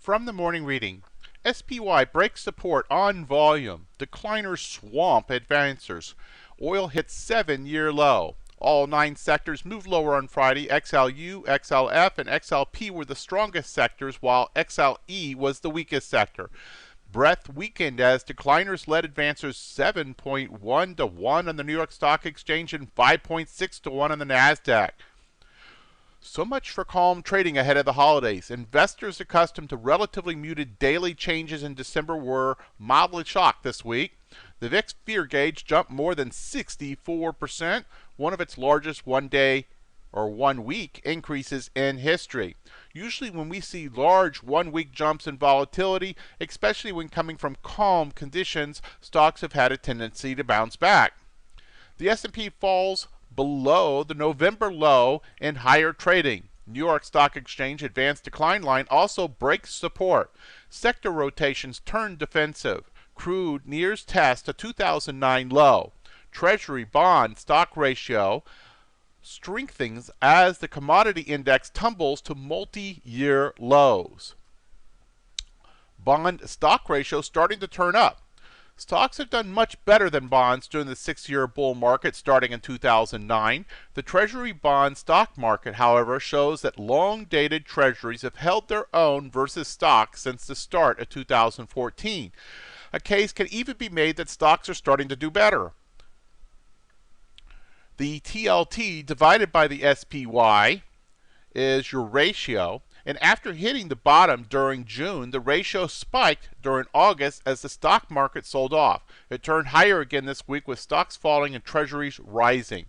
From the morning reading, SPY breaks support on volume. Decliners swamp advancers. Oil hits 7-year low. All 9 sectors moved lower on Friday. XLU, XLF, and XLP were the strongest sectors, while XLE was the weakest sector. Breadth weakened as decliners led advancers 7.1 to 1 on the New York Stock Exchange and 5.6 to 1 on the NASDAQ. So much for calm trading ahead of the holidays. Investors accustomed to relatively muted daily changes in December were mildly shocked this week. The VIX fear gauge jumped more than 64%, one of its largest one-day or one-week increases in history. Usually when we see large one-week jumps in volatility, especially when coming from calm conditions, stocks have had a tendency to bounce back. The S&P falls below the November low in higher trading. New York Stock Exchange advanced decline line also breaks support. Sector rotations turn defensive. Crude nears test a 2009 low. Treasury bond stock ratio strengthens as the commodity index tumbles to multi-year lows. Bond stock ratio starting to turn up. Stocks have done much better than bonds during the 6-year bull market starting in 2009. The Treasury bond stock market, however, shows that long-dated treasuries have held their own versus stocks since the start of 2014. A case can even be made that stocks are starting to do better. The TLT divided by the SPY is your ratio. And after hitting the bottom during June, the ratio spiked during August as the stock market sold off. It turned higher again this week with stocks falling and treasuries rising.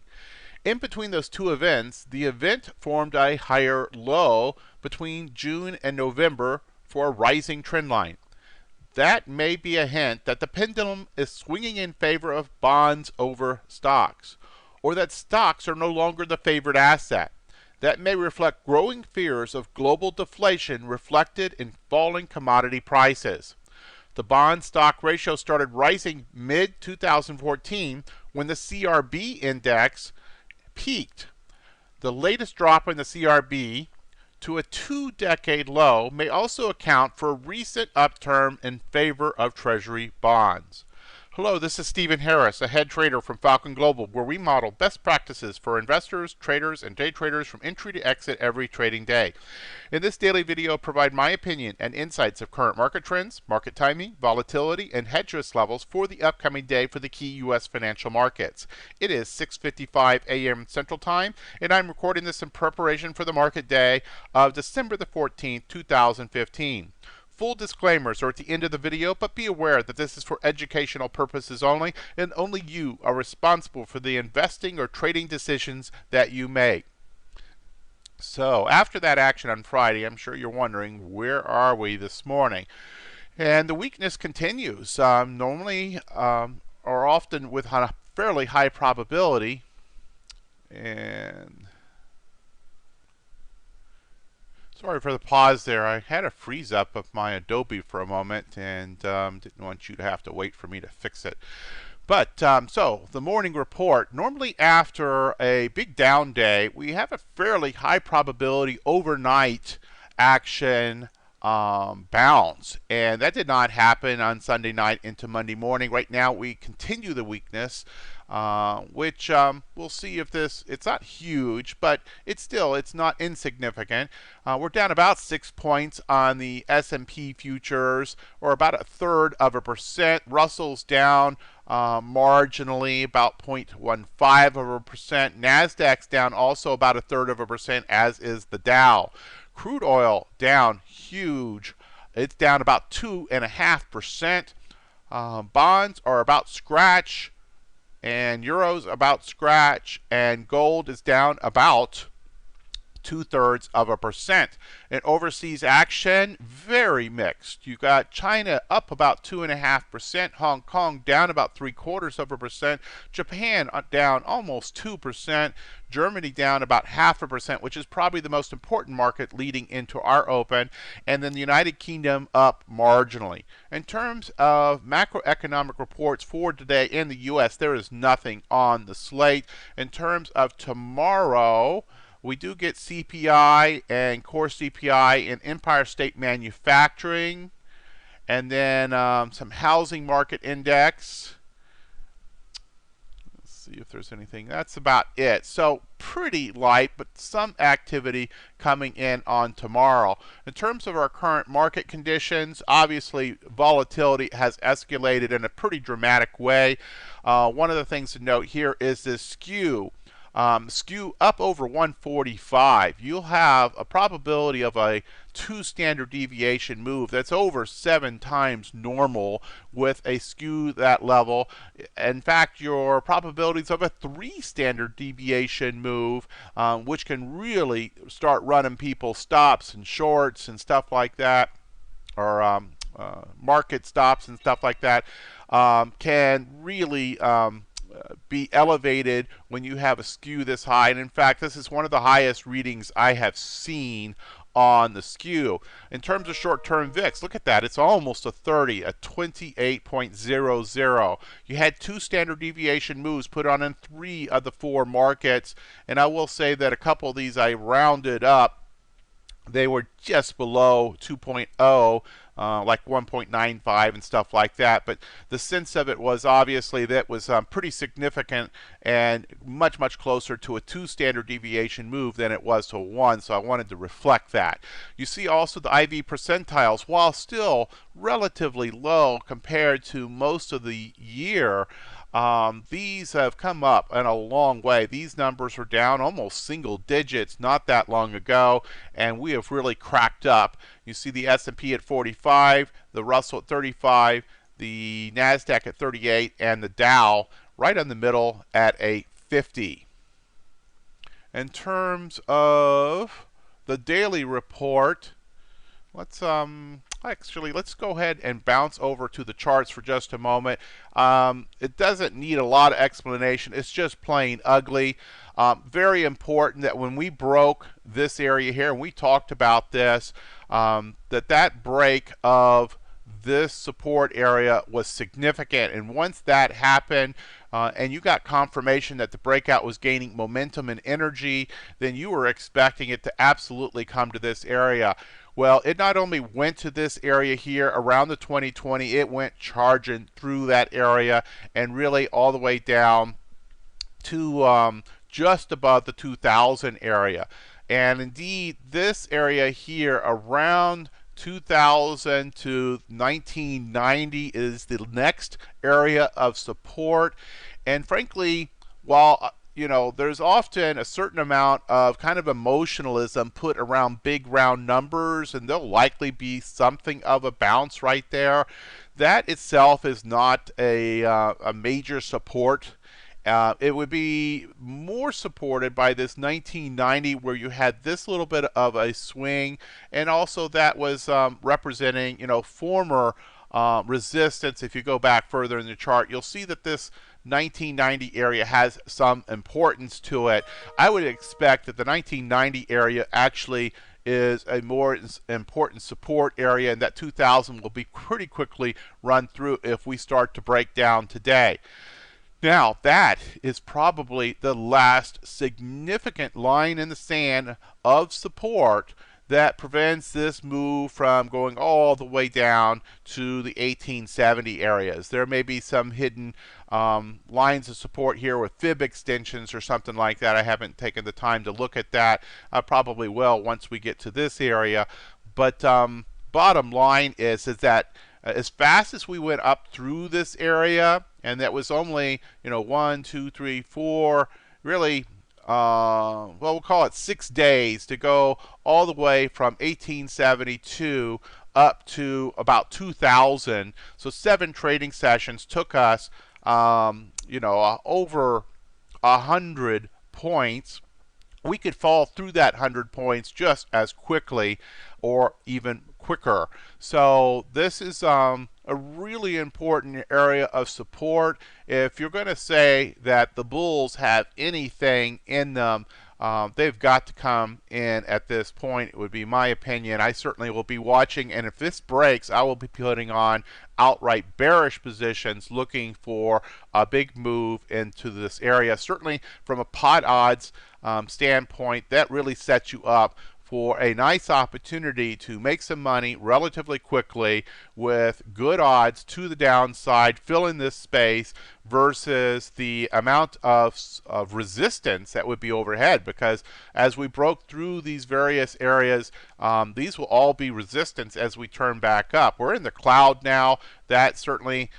In between those two events, the event formed a higher low between June and November for a rising trend line. That may be a hint that the pendulum is swinging in favor of bonds over stocks, or that stocks are no longer the favored asset. That may reflect growing fears of global deflation reflected in falling commodity prices. The bond stock ratio started rising mid-2014 when the CRB index peaked. The latest drop in the CRB to a 2-decade low may also account for a recent upturn in favor of Treasury bonds. Hello, this is Stephen Harris, a head trader from Falcon Global, where we model best practices for investors, traders, and day traders from entry to exit every trading day. In this daily video, I provide my opinion and insights of current market trends, market timing, volatility, and hedge risk levels for the upcoming day for the key U.S. financial markets. It is 6:55 a.m. Central Time, and I'm recording this in preparation for the market day of December the 14th, 2015. Full disclaimers are at the end of the video, but be aware that this is for educational purposes only, and only you are responsible for the investing or trading decisions that you make. So, after that action on Friday, I'm sure you're wondering, where are we this morning? And the weakness continues. Normally, or often with a fairly high probability, and sorry for the pause there. I had a freeze up of my Adobe for a moment and didn't want you to have to wait for me to fix it. But so the morning report, normally after a big down day, we have a fairly high probability overnight action bounce, and that did not happen on Sunday night into Monday morning. Right now we continue the weakness, which we'll see if it's not huge, but it's not insignificant. We're down about 6 points on the S&P futures, or about 1/3%. Russell's down marginally, about 0.15%. NASDAQ's down also about 1/3%, as is the Dow. Crude oil down huge. It's down about 2.5%. Bonds are about scratch, and euros about scratch, and gold is down about 0.2%. And overseas action, very mixed. You got China up about 2.5%, Hong Kong down about 0.75%, Japan down almost 2%, Germany down about 0.5%, which is probably the most important market leading into our open, and then the United Kingdom up marginally. In terms of macroeconomic reports for today in the U.S., there is nothing on the slate. In terms of tomorrow, We do get CPI and core CPI in Empire State Manufacturing, and then some housing market index. See if there's anything. That's about it. So pretty light, but some activity coming in on tomorrow. In terms of our current market conditions, obviously volatility has escalated in a pretty dramatic way. One of the things to note here is this skew. Skew up over 145, you'll have a probability of a 2 standard deviation move that's over 7 times normal with a skew that level. In fact, your probabilities of a 3 standard deviation move, which can really start running people stops and shorts and stuff like that, or market stops and stuff like that, can really be elevated when you have a skew this high. And in fact, this is one of the highest readings I have seen on the skew. In terms of short-term VIX, look at that. It's almost a 30, a 28.00. You had 2 standard deviation moves put on in 3 of the 4 markets. And I will say that a couple of these I rounded up. They were just below 2.0, like 1.95 and stuff like that. But the sense of it was obviously that was pretty significant and much, much closer to a 2 standard deviation move than it was to a 1. So I wanted to reflect that. You see also the IV percentiles, while still relatively low compared to most of the year, these have come up in a long way. These numbers were down almost single digits not that long ago, and we have really cracked up. You see the S&P at 45, the Russell at 35, the NASDAQ at 38, and the Dow right in the middle at a 50. In terms of the daily report, let's go ahead and bounce over to the charts for just a moment. It doesn't need a lot of explanation. It's just plain ugly. Very important that when we broke this area here, and we talked about this, that break of this support area was significant. And once that happened, and you got confirmation that the breakout was gaining momentum and energy, then you were expecting it to absolutely come to this area. Well, it not only went to this area here around the 2020, it went charging through that area and really all the way down to just above the 2000 area. And indeed, this area here around 2000 to 1990 is the next area of support. And frankly, while there's often a certain amount of kind of emotionalism put around big round numbers, and there'll likely be something of a bounce right there, that itself is not a major support. It would be more supported by this 1990 where you had this little bit of a swing, and also that was representing former resistance. If you go back further in the chart, you'll see that this 1990 area has some importance to it. I would expect that the 1990 area actually is a more important support area, and that 2000 will be pretty quickly run through if we start to break down today. Now, that is probably the last significant line in the sand of support that prevents this move from going all the way down to the 1870 areas. There may be some hidden lines of support here with fib extensions or something like that. I haven't taken the time to look at that. I probably will once we get to this area. But bottom line is that as fast as we went up through this area, and that was only 1, 2, 3, 4, really, well, we'll call it 6 days to go all the way from 1872 up to about 2000. So 7 trading sessions took us, over 100 points. We could fall through that 100 points just as quickly or even quicker. So this is a really important area of support. If you're going to say that the bulls have anything in them, they've got to come in at this point. It would be my opinion. I certainly will be watching, and if this breaks, I will be putting on outright bearish positions looking for a big move into this area. Certainly from a pot odds standpoint, that really sets you up for a nice opportunity to make some money relatively quickly with good odds to the downside, fill in this space versus the amount of resistance that would be overhead, because as we broke through these various areas, these will all be resistance as we turn back up. We're in the cloud now. That certainly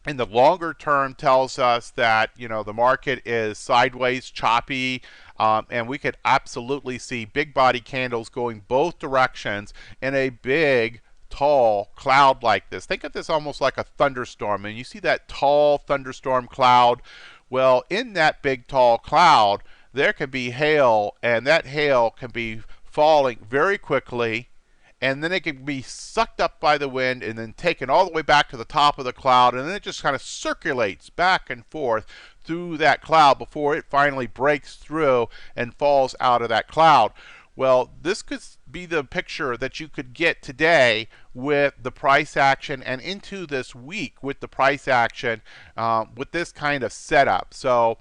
in the longer term tells us that the market is sideways, choppy, and we could absolutely see big body candles going both directions in a big tall cloud like this. Think of this almost like a thunderstorm, and you see that tall thunderstorm cloud. Well, in that big tall cloud there can be hail, and that hail can be falling very quickly, and then it can be sucked up by the wind and then taken all the way back to the top of the cloud, and then it just kind of circulates back and forth through that cloud before it finally breaks through and falls out of that cloud. Well, this could be the picture that you could get today with the price action, and into this week with the price action with this kind of setup. So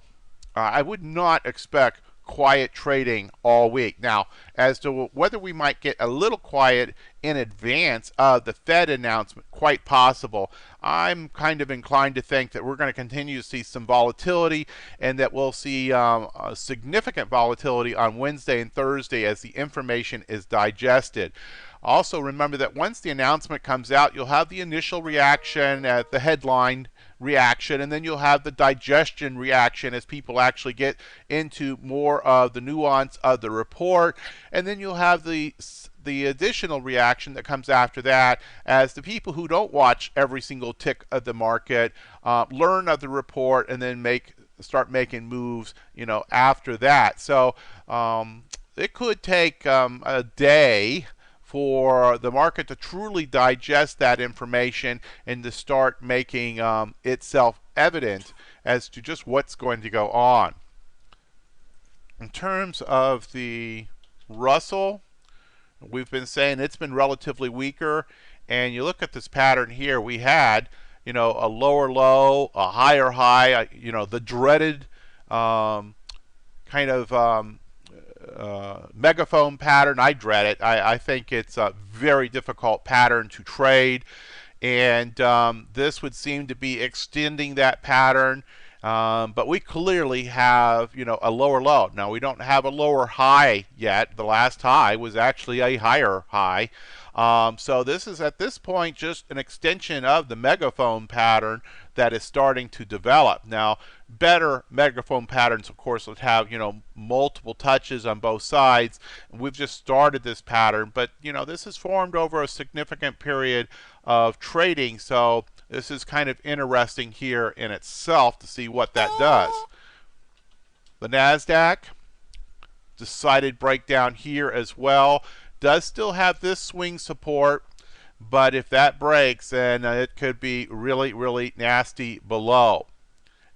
I would not expect quiet trading all week. Now, as to whether we might get a little quiet in advance of the Fed announcement, quite possible. I'm kind of inclined to think that we're going to continue to see some volatility, and that we'll see a significant volatility on Wednesday and Thursday as the information is digested. Also, remember that once the announcement comes out, you'll have the initial reaction at the headline reaction, and then you'll have the digestion reaction as people actually get into more of the nuance of the report, and then you'll have the additional reaction that comes after that as the people who don't watch every single tick of the market learn of the report and then start making moves after that. So it could take a day for the market to truly digest that information and to start making itself evident as to just what's going to go on. In terms of the Russell, we've been saying it's been relatively weaker, and you look at this pattern here. We had a lower low, a higher high, the dreaded kind of megaphone pattern. I dread it. I think it's a very difficult pattern to trade, and this would seem to be extending that pattern, but we clearly have a lower low. Now, we don't have a lower high yet. The last high was actually a higher high. So this is at this point just an extension of the megaphone pattern that is starting to develop. Now, better megaphone patterns, of course, would have multiple touches on both sides. We've just started this pattern, but this is formed over a significant period of trading. So this is kind of interesting here in itself to see what that does. The Nasdaq, decided breakdown here as well. Does still have this swing support, but if that breaks, then it could be really, really nasty below.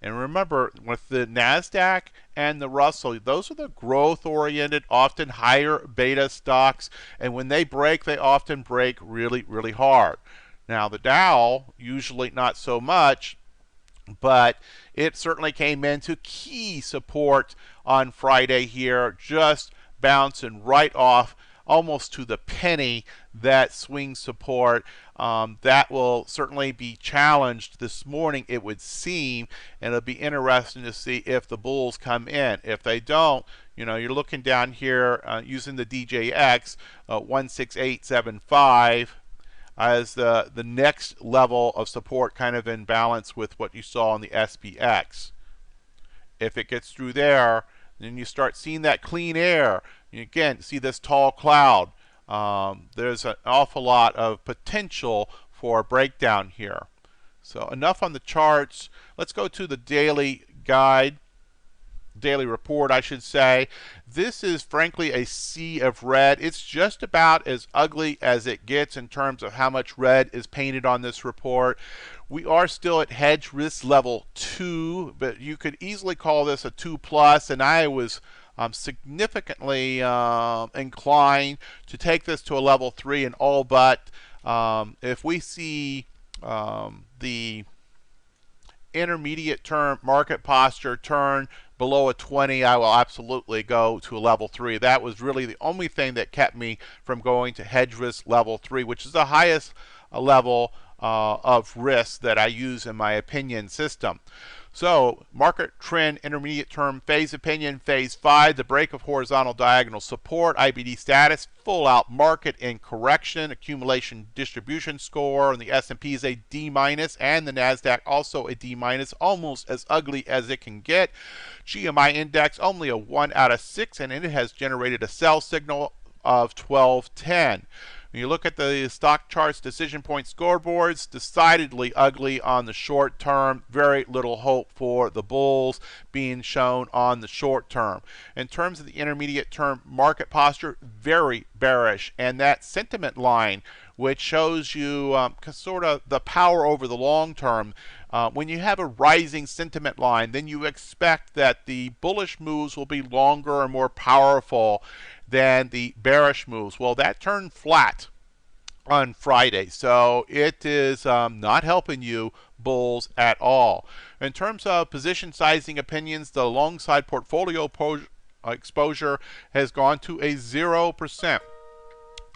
And remember, with the Nasdaq and the Russell, those are the growth-oriented, often higher beta stocks, and when they break, they often break really, really hard. Now, the Dow, usually not so much, but it certainly came into key support on Friday here, just bouncing right off almost to the penny that swing support. That will certainly be challenged this morning, it would seem, and it'll be interesting to see if the bulls come in. If they don't, you're looking down here using the DJX 16875 as the next level of support, kind of in balance with what you saw on the SPX. If it gets through there, then you start seeing that clean air. You again see this tall cloud. There's an awful lot of potential for a breakdown here. So enough on the charts. Let's go to the daily guide. Daily report, I should say. This is frankly a sea of red. It's just about as ugly as it gets in terms of how much red is painted on this report. We are still at hedge risk level 2, but you could easily call this a 2+, and I was significantly inclined to take this to a level 3 and all but. If we see the intermediate term market posture turn below a 20, I will absolutely go to a level 3. That was really the only thing that kept me from going to hedge risk level 3, which is the highest level of risk that I use in my opinion system. So, market trend, intermediate term, phase opinion, phase 5, the break of horizontal diagonal support, IBD status, full out market in correction, accumulation distribution score, and the S&P is a D minus, and the NASDAQ also a D minus, almost as ugly as it can get. GMI index only a 1 out of 6, and it has generated a sell signal of 1210. When you look at the stock charts, decision point scoreboards, decidedly ugly on the short term. Very little hope for the bulls being shown on the short term. In terms of the intermediate term market posture, very bearish. And that sentiment line, which shows you sort of the power over the long term, when you have a rising sentiment line, then you expect that the bullish moves will be longer and more powerful than the bearish moves. Well, that turned flat on Friday, so it is not helping you bulls at all. In terms of position sizing opinions, the long side portfolio exposure has gone to a 0%.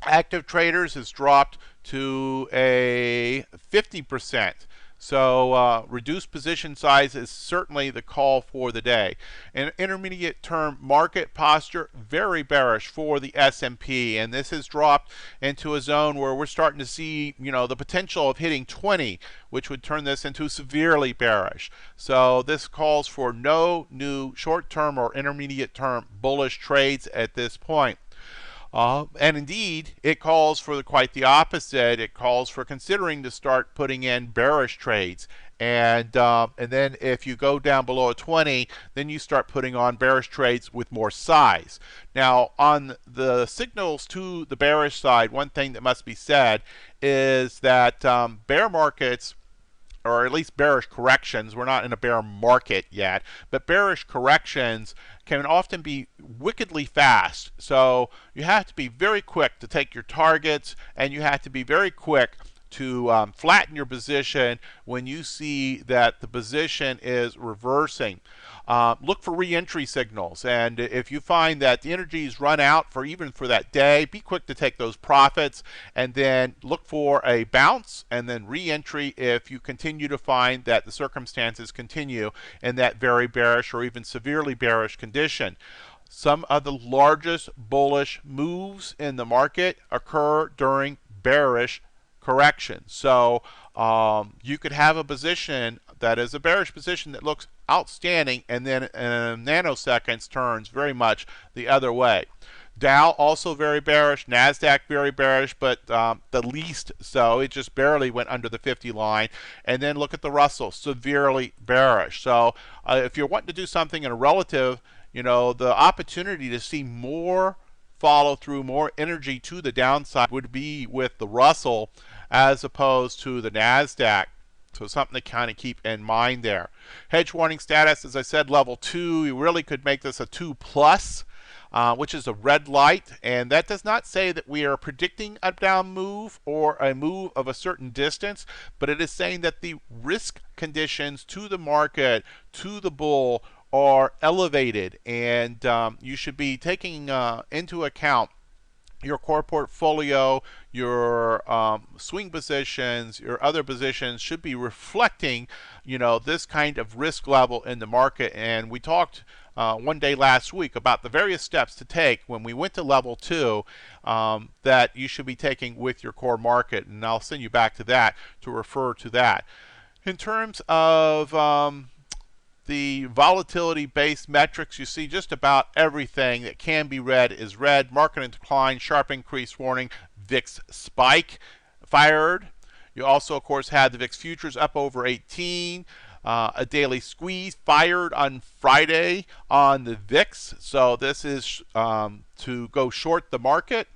Active traders has dropped to a 50%. So reduced position size is certainly the call for the day. An intermediate term market posture, very bearish for the S&P, and this has dropped into a zone where we're starting to see, the potential of hitting 20, which would turn this into severely bearish. So this calls for no new short-term or intermediate-term bullish trades at this point. And indeed, it calls for quite the opposite. It calls for considering to start putting in bearish trades. And then if you go down below a 20, then you start putting on bearish trades with more size. Now, on the signals to the bearish side, one thing that must be said is that bear markets, or at least bearish corrections, we're not in a bear market yet, but bearish corrections can often be wickedly fast. So you have to be very quick to take your targets, and you have to be very quick to flatten your position when you see that the position is reversing. Look for re-entry signals, and if you find that the energy's run out for even for that day, be quick to take those profits, and then look for a bounce and then re-entry if you continue to find that the circumstances continue in that very bearish or even severely bearish condition. Some of the largest bullish moves in the market occur during bearish correction. So you could have a position that is a bearish position that looks outstanding, and then in nanoseconds turns very much the other way. Dow also very bearish, NASDAQ very bearish, but the least so. It just barely went under the 50 line. And then look at the Russell, severely bearish. So if you're wanting to do something in a relative, the opportunity to see more follow through, more energy to the downside would be with the Russell as opposed to the NASDAQ. So something to kind of keep in mind there. Hedge warning status, as I said, level 2. You really could make this a 2 plus, which is a red light. And that does not say that we are predicting a down move or a move of a certain distance, but it is saying that the risk conditions to the market, to the bull, are elevated, and you should be taking into account your core portfolio, your swing positions, your other positions should be reflecting, this kind of risk level in the market. And we talked one day last week about the various steps to take when we went to level 2 that you should be taking with your core market, and I'll send you back to that to refer to that. In terms of the volatility-based metrics, you see just about everything that can be read is red. Market in decline, sharp increase warning, VIX spike fired. You also, of course, had the VIX futures up over 18. A daily squeeze fired on Friday on the VIX. So this is to go short the market.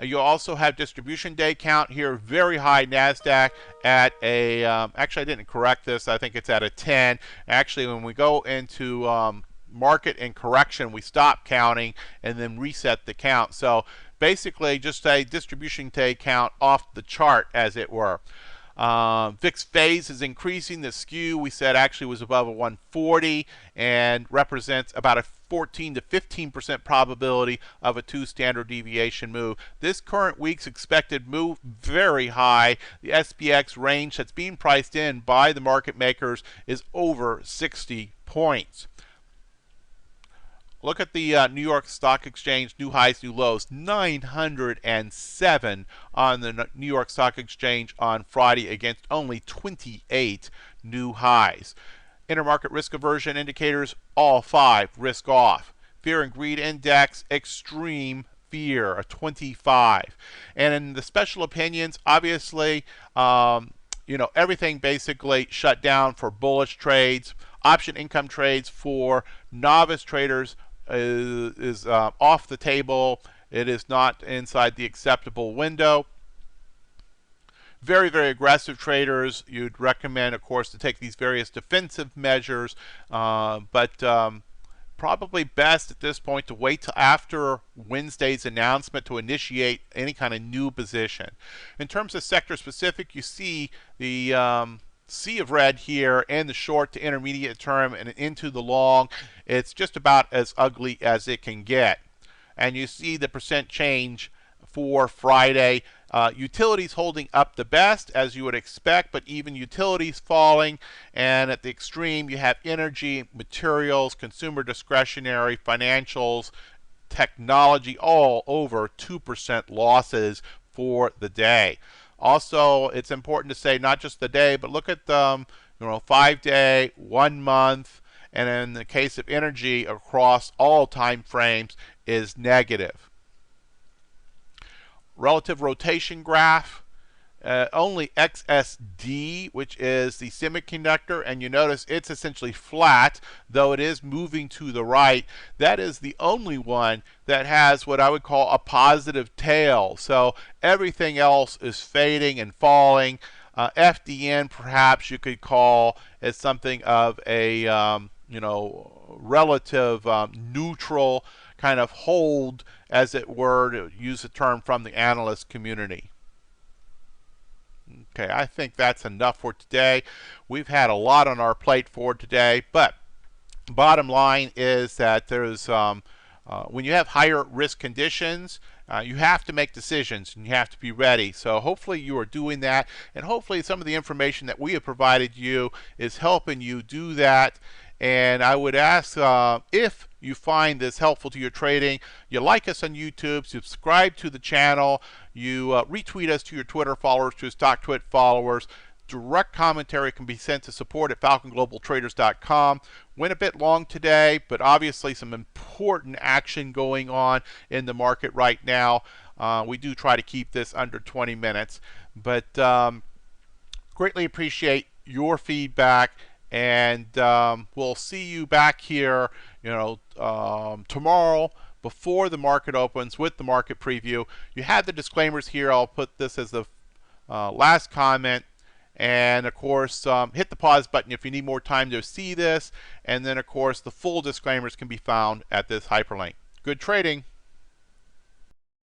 You also have distribution day count here, very high NASDAQ at a, actually I didn't correct this, I think it's at a 10. Actually, when we go into market and correction, we stop counting and then reset the count. So basically just a distribution day count off the chart, as it were. VIX phase is increasing. The skew we said actually was above a 140 and represents about a 14 to 15% probability of a 2 standard deviation move. This current week's expected move very high. The SPX range that's being priced in by the market makers is over 60 points. Look at the New York Stock Exchange, new highs, new lows, 907 on the New York Stock Exchange on Friday against only 28 new highs. Intermarket risk aversion indicators, all 5 risk off. Fear and greed index, extreme fear, a 25. And in the special opinions, obviously, everything basically shut down for bullish trades. Option income trades for novice traders is off the table. It is not inside the acceptable window. Very, very aggressive traders, you'd recommend, of course, to take these various defensive measures, but probably best at this point to wait till after Wednesday's announcement to initiate any kind of new position. In terms of sector specific, you see the sea of red here in the short to intermediate term and into the long. It's just about as ugly as it can get. And you see the percent change for Friday. Utilities holding up the best, as you would expect, but even utilities falling. And at the extreme, you have energy, materials, consumer discretionary, financials, technology, all over 2% losses for the day. Also, it's important to say not just the day, but look at the 5-day, 1 month, and in the case of energy, across all time frames is negative. Relative rotation graph, only XSD, which is the semiconductor, and you notice it's essentially flat, though it is moving to the right. That is the only one that has what I would call a positive tail. So everything else is fading and falling. FDN, perhaps you could call as something of a relative neutral kind of hold, as it were, to use a term from the analyst community. Okay, I think that's enough for today. We've had a lot on our plate for today, but bottom line is that there's when you have higher risk conditions, you have to make decisions and you have to be ready. So hopefully you are doing that, and hopefully some of the information that we have provided you is helping you do that. And I would ask if you find this helpful to your trading, you like us on YouTube, subscribe to the channel, you retweet us to your Twitter followers, to your StockTwit followers. Direct commentary can be sent to support@falconglobaltraders.com. Went a bit long today, but obviously some important action going on in the market right now. We do try to keep this under 20 minutes, but greatly appreciate your feedback. And we'll see you back here, tomorrow before the market opens with the market preview. You have the disclaimers here. I'll put this as the last comment. And of course, hit the pause button if you need more time to see this. And then, of course, the full disclaimers can be found at this hyperlink. Good trading.